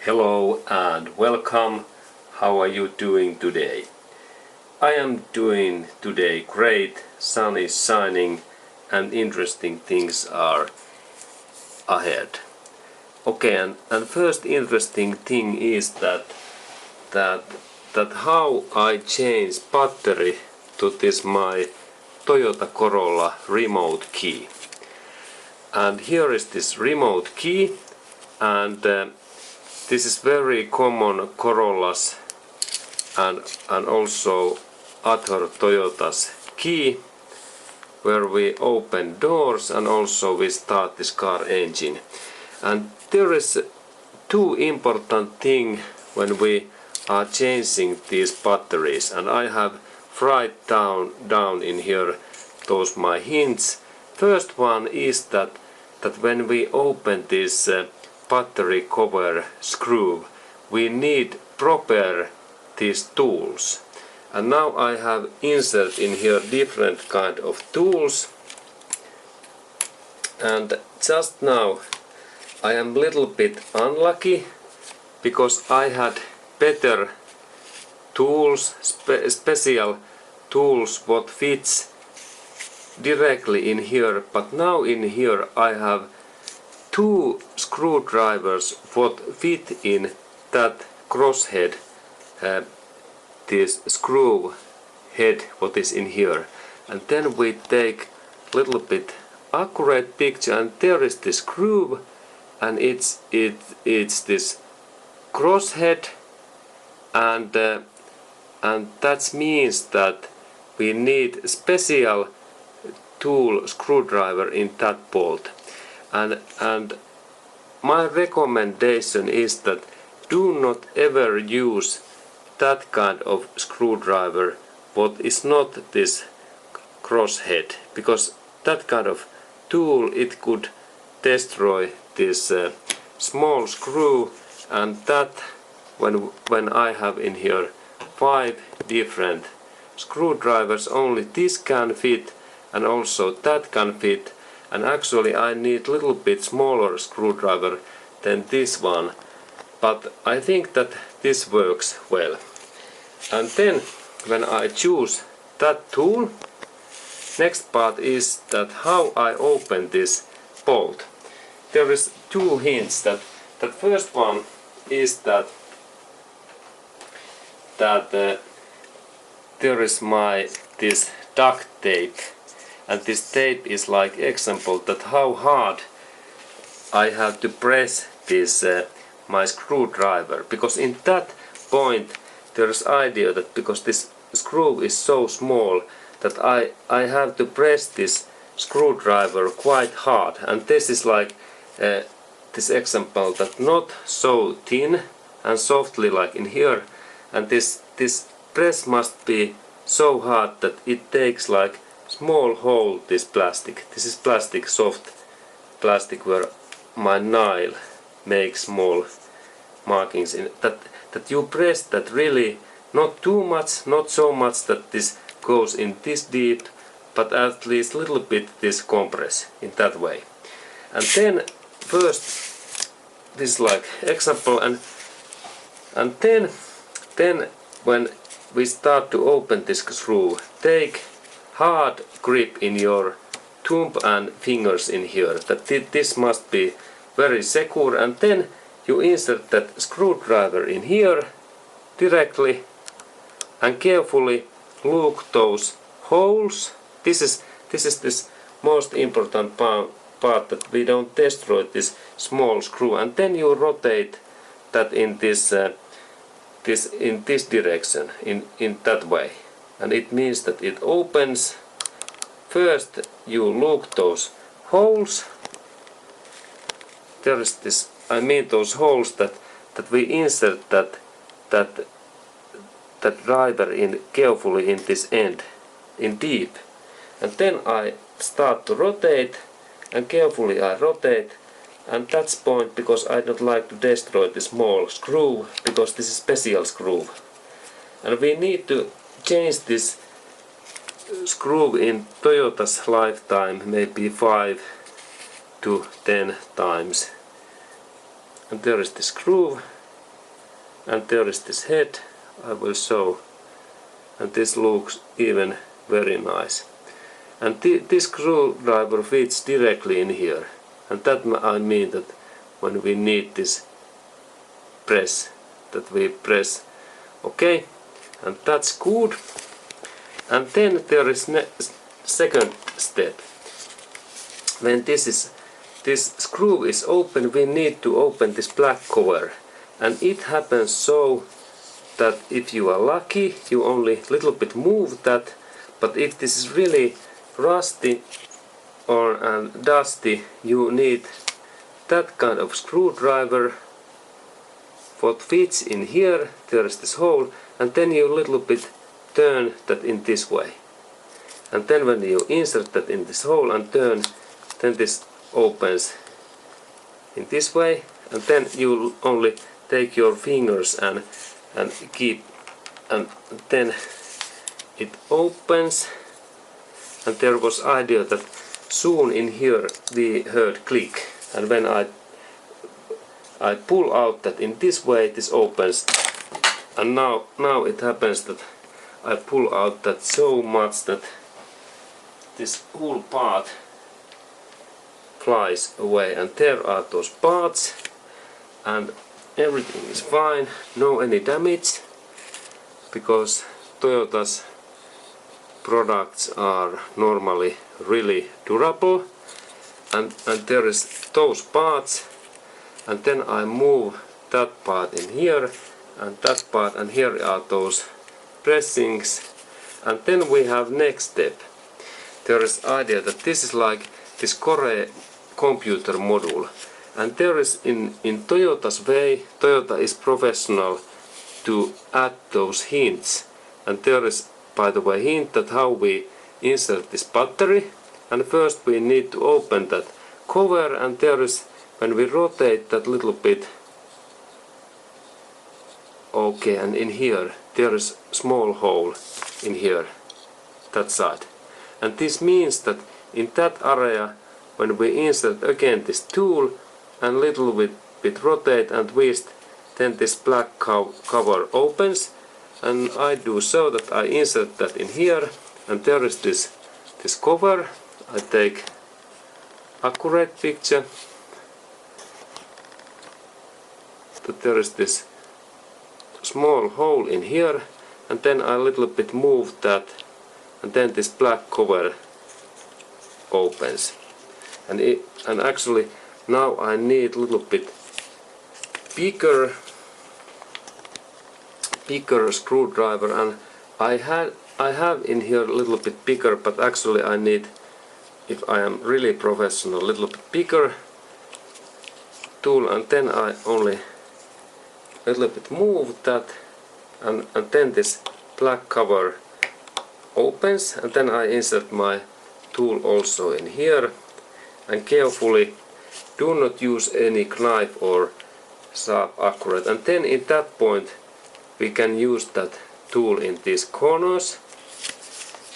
Hello and welcome. How are you doing today? I am doing today great. Sun is shining and interesting things are ahead. Okay, and first interesting thing is that how I change battery to this my Toyota Corolla remote key. And here is this remote key, and this is very common Corollas and also other Toyotas key, where we open doors and also we start this car engine. And there is two important things when we are changing these batteries, and I have write down in here those my hints. First one is that when we open this battery cover screw, we need proper these tools. And now I have inserted in here different kind of tools, and just now I am little bit unlucky because I had better tools, special tools what fits directly in here, but now in here I have two screwdrivers what fit in that crosshead, this screw head what is in here. And then we take little bit accurate picture, and there is the screw, and it's this crosshead, and that means that we need special tool screwdriver in that bolt. And my recommendation is that do not ever use that kind of screwdriver what is not this crosshead, because that kind of tool it could destroy this small screw. And that when I have in here 5 different screwdrivers, only this can fit and also that can fit, and actually I need little bit smaller screwdriver than this one, but I think that this works well. And then when I choose that tool, next part is that how I open this bolt. There is two hints. That first one is that there is this duct tape, and this tape is like example that how hard I have to press this my screwdriver, because in that point there is idea that because this screw is so small that I have to press this screwdriver quite hard, and this is like this example that not so thin and softly like in here, and this press must be so hard that it takes like small hole this plastic. This is plastic, soft plastic, where my nail makes small markings in that you press that really not too much, not so much that this goes in this deep, but at least little bit this compress in that way. And then first this is like example, and then when we start to open this screw, take hard grip in your thumb and fingers in here, that this must be very secure, and then you insert that screwdriver in here directly and carefully look those holes. This is this most important part that we don't destroy this small screw, and then you rotate that in this direction, in that way, and it means that it opens. First you look those holes. There is this, I mean those holes that we insert that driver in carefully in this end, in deep, and then I start to rotate, and carefully I rotate, and that's point because I don't like to destroy the small screw, because this is special screw, and we need to change this screw in Toyota's lifetime maybe 5 to 10 times. And there is the screw, and there is this head I will show, and this looks even very nice. And this screwdriver fits directly in here, and that I mean that when we need this press, that we press OK, and that's good. And then there is second step. When this screw is open, we need to open this black cover, and it happens so that if you are lucky you only little bit move that, but if this is really rusty or dusty, you need that kind of screwdriver. What fits in here, there is this hole, and then you little bit turn that in this way, and then when you insert that in this hole and turn, then this opens in this way, and then you only take your fingers and keep, and then it opens. And there was idea that soon in here we heard click, and when I pull out that in this way, this opens, and now it happens that I pull out that so much that this whole part flies away, and there are those parts, and everything is fine, no any damage, because Toyota's products are normally really durable, and there is those parts, and then I move that part in here and that part, and here are those pressings, and then we have next step. There is idea that this is like this Core computer module, and there is in Toyota's way, Toyota is professional to add those hints, and there is by the way hint that how we insert this battery, and first we need to open that cover, and there is, when we rotate that little bit, okay, and in here there is small hole in here, that side, and this means that in that area when we insert again this tool and little bit rotate and twist, then this black cover opens, and I do so that I insert that in here, and there is this cover. I take accurate picture that there is this small hole in here, and then I little bit move that, and then this black cover opens, and actually now I need a little bit bigger screwdriver, and I have in here a little bit bigger, but actually I need, if I am really professional, a little bit bigger tool, and then I only a little bit move that, and then this black cover opens, and then I insert my tool also in here, and carefully do not use any knife or sharp accurate, and then in that point we can use that tool in these corners,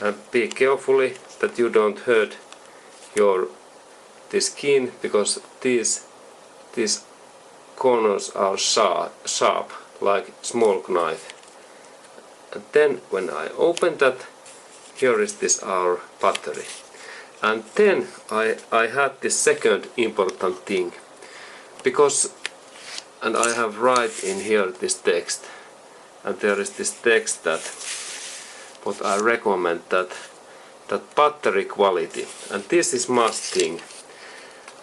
and be carefully that you don't hurt the skin, because these corners are sharp like small knife. And then when I open that, here is this our battery. And then I had this second important thing, because, and I have write in here this text, and there is this text that what I recommend, that battery quality, and this is must thing.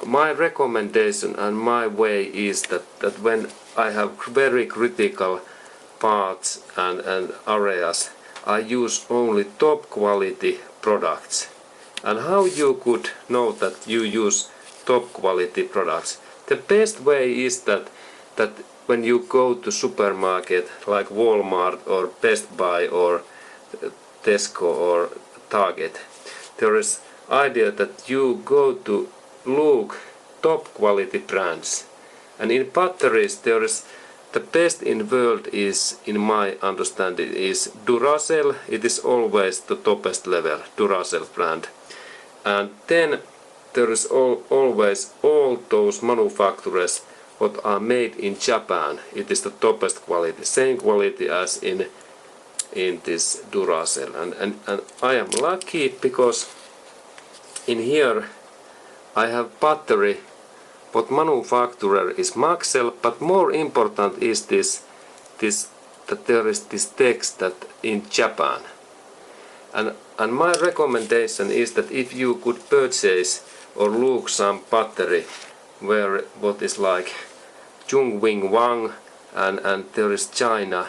My recommendation and my way is that when I have very critical parts and areas, I use only top quality products. And how you could know that you use top quality products? The best way is that when you go to supermarket like Walmart or Best Buy or Tesco or Target, there is idea that you go to look top quality brands, and in batteries there is the best in world is, in my understanding, is Duracell. It is always the topest level, Duracell brand. And then there is always all those manufacturers what are made in Japan. It is the topest quality, same quality as in this Duracell, and I am lucky because in here I have battery what manufacturer is Maxell, but more important is this that there is this text that in Japan. And my recommendation is that if you could purchase or look some battery where what is like Chung Wing Wang and there is China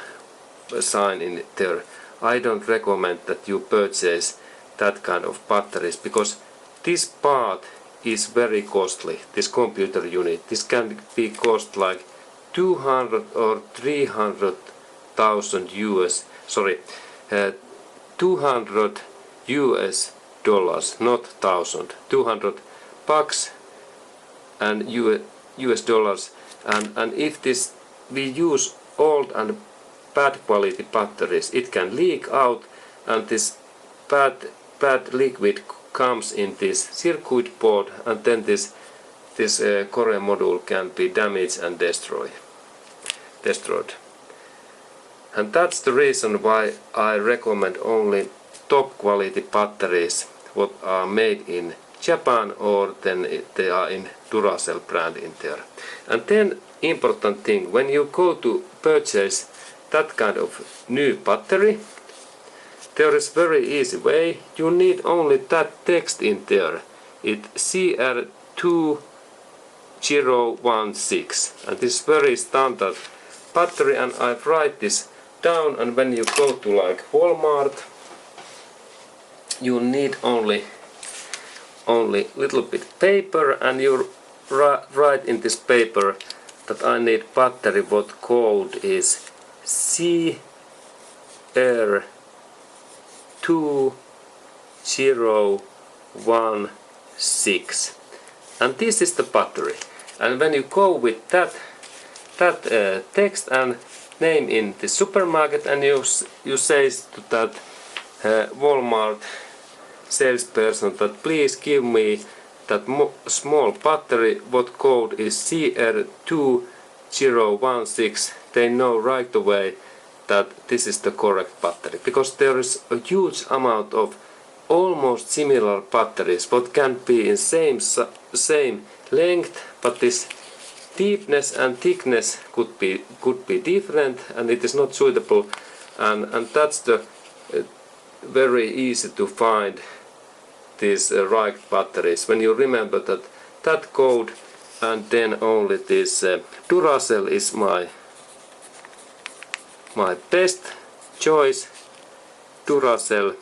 sign in there, I don't recommend that you purchase that kind of batteries, because this part is very costly, this computer unit. This can be cost like 200 or 300,000 200 US dollars, not thousand, 200 bucks and US dollars, and if this we use old and bad quality batteries, it can leak out, and this bad liquid comes in this circuit board, and then this core module can be damaged and destroyed. And that's the reason why I recommend only top quality batteries what are made in Japan, or then they are in Duracell brand in there. And then important thing, when you go to purchase that kind of new battery, there is very easy way. You need only that text in there. It CR2016, and this very standard battery, and I write this down. And when you go to like Walmart, you need only little bit paper, and you write in this paper that I need battery what code is CR2016, and this is the battery. And when you go with that text and name in the supermarket, and you say to that Walmart salesperson that please give me that small battery, what code is CR2016, they know right away that this is the correct battery, because there is a huge amount of almost similar batteries what can be in same length, but this deepness and thickness could be different, and it is not suitable, and that's the very easy to find these right batteries when you remember that code. And then only this Duracell is my best choice, Duracell,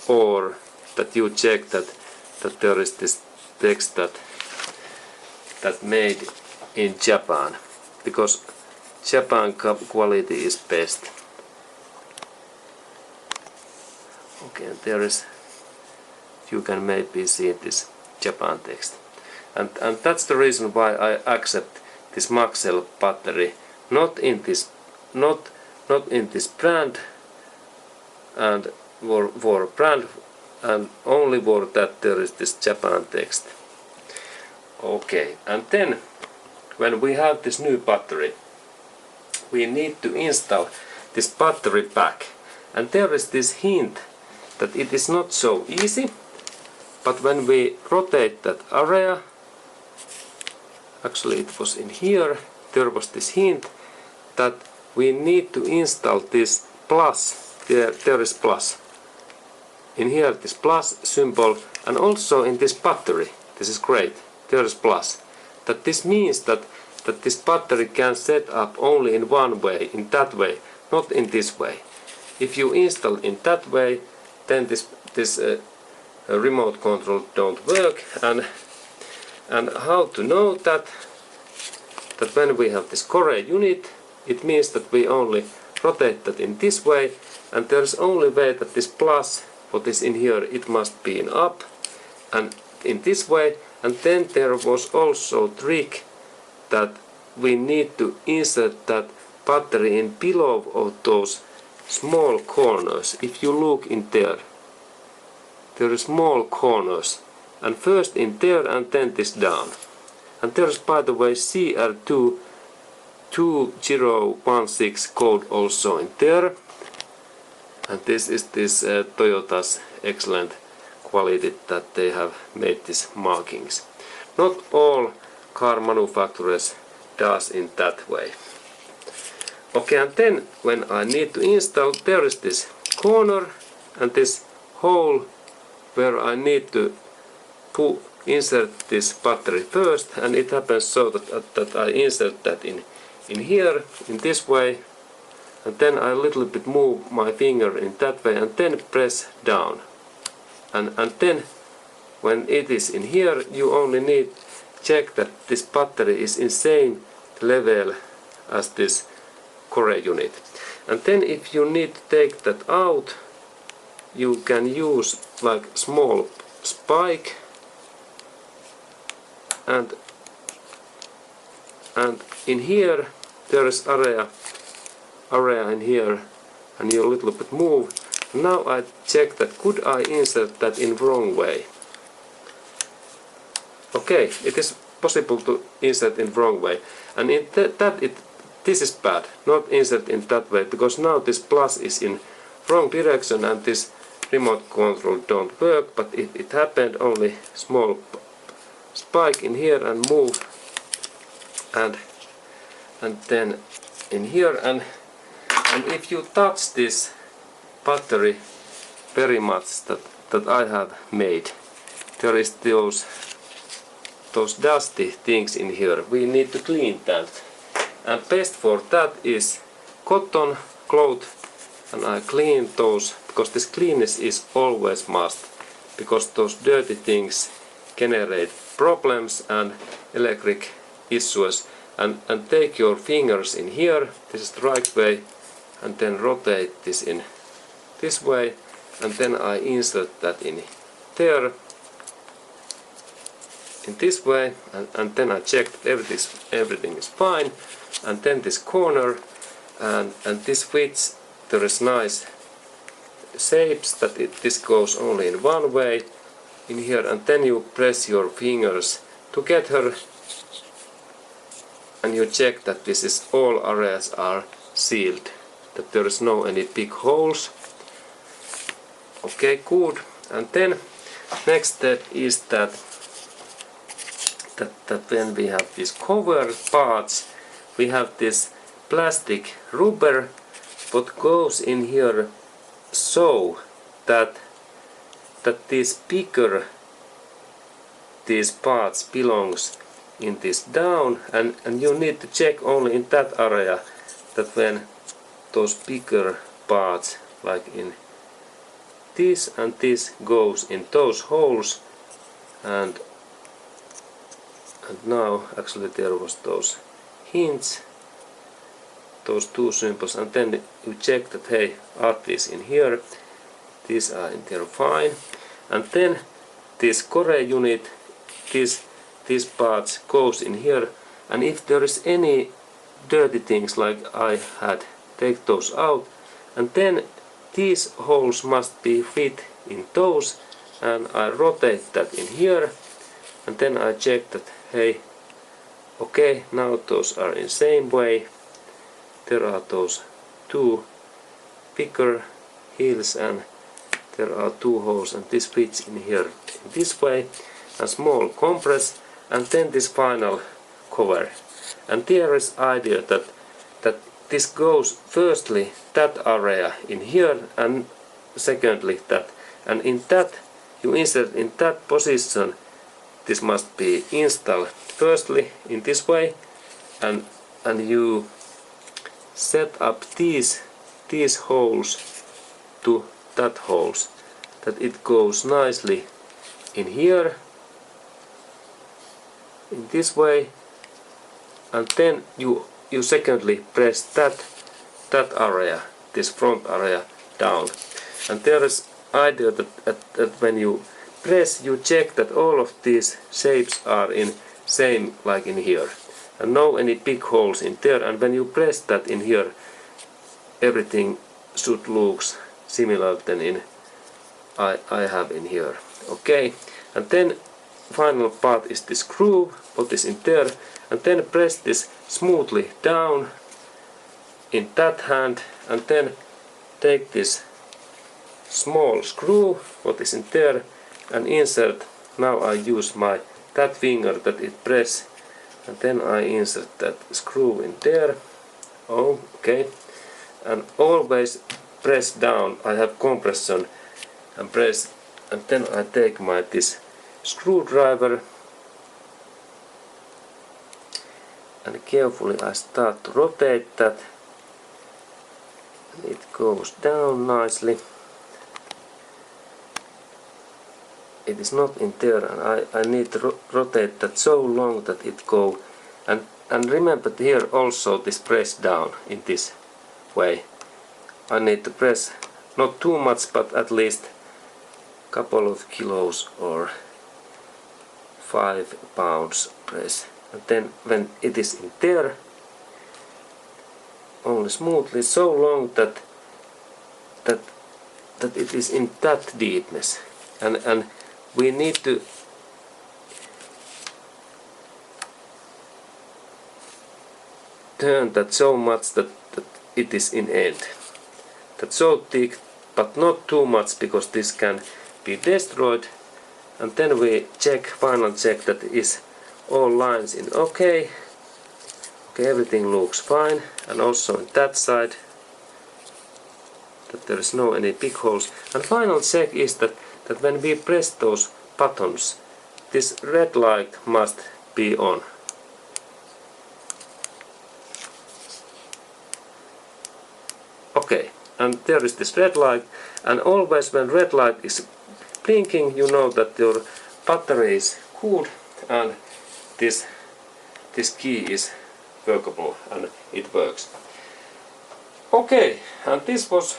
or that you check that there is this text that made in Japan, because Japan quality is best. Okay, and there is, you can maybe see this Japan text, and that's the reason why I accept this Maxell battery, not in this brand, and for brand, and only for that there is this Japan text. Okay, and then when we have this new battery, we need to install this battery pack, and there is this hint that it is not so easy, but when we rotate that area, actually it was in here, there was this hint that we need to install this plus. There is plus in here, this plus symbol, and also in this battery, this is great, there is plus. That this means that this battery can set up only in one way, in that way, not in this way. If you install in that way, then this remote control don't work. And how to know that when we have this core unit, it means that we only rotate that in this way, and there's only way that this plus what is in here, it must be in up and in this way. And then there was also trick that we need to insert that battery in below of those small corners. If you look in there are small corners, and first in there and then this down. and there's, by the way, CR2 2016 code also in there. And this is this Toyota's excellent quality that they have made these markings. Not all car manufacturers does in that way. Okay, and then when I need to install, there is this corner and this hole where I need to insert this battery first, and it happens so that I insert that in here, in this way, and then I little bit move my finger in that way and then press down. And then when it is in here, you only need check that this battery is in same level as this core unit. And then if you need to take that out, you can use like small spike and in here there is area in here, and you a little bit move. Now I check that could I insert that in wrong way. Okay, it is possible to insert in wrong way, and in this is bad, not insert in that way, because now this plus is in wrong direction and this remote control don't work, but it happened only small spike in here and move, and then in here, and if you touch this battery very much that I have made, there is those dusty things in here. We need to clean that, and best for that is cotton cloth, and I clean those, because this cleanness is always must, because those dirty things generate problems and electric issues. And take your fingers in here, this is the right way, and then rotate this in this way, and then I insert that in there in this way, and then I check that everything is fine, and then this corner and this fits. There is nice shapes that this goes only in one way in here, and then you press your fingers together and you check that this is all areas are sealed, that there is no any big holes. Okay, good. And then next step is that when we have these cover parts, we have this plastic rubber what goes in here, so that these bigger parts belongs in this down, and you need to check only in that area that when those bigger parts like in this and this goes in those holes, and now actually there was those hints, those two symbols, and then you check that hey, are these in here, these are in there fine, and then this core unit, these parts goes in here, and if there is any dirty things like I had, take those out, and then these holes must be fit in those, and I rotate that in here, and then I check that hey, okay, now those are in same way, there are those two bigger heels and there are two holes, and this fits in here in this way, a small compress, and then this final cover. And there is idea that this goes firstly that area in here, and secondly that, and in that you insert in that position. This must be installed firstly in this way, and you set up these holes to that holes, that it goes nicely in here in this way, and then you secondly press that area, this front area down, and there is idea that when you press, you check that all of these shapes are in same like in here, and no any big holes in there, and when you press that in here, everything should look similar than in I have in here. Okay, and then final part is this screw, what is in there, and then press this smoothly down in that hand, and then take this small screw, what is in there, and insert. Now I use my that finger that it press, and then I insert that screw in there. Oh, okay. And always press down. I have compression and press, and then I take my this screwdriver and carefully I start to rotate that. It goes down nicely. It is not in there, and I need to rotate that so long that it go. And remember here also this press down in this way. I need to press not too much, but at least couple of kilos or 5 pounds press. And then when it is in there, only smoothly so long that it is in that deepness. And we need to turn that so much that it is in end. That's so thick, but not too much, because this can be destroyed. And then we check, final check, that is all lines in okay. Okay, everything looks fine, and also on that side that there is no any big holes. And final check is that when we press those buttons, this red light must be on. Okay, and there is this red light, and always when red light is blinking, you know that your battery is cooled and this key is workable and it works. Okay, and this was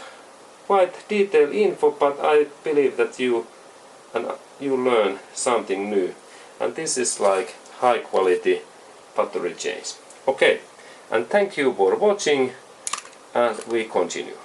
quite detailed info, but I believe that you learn something new, and this is like high quality battery change. Okay, and thank you for watching, and we continue.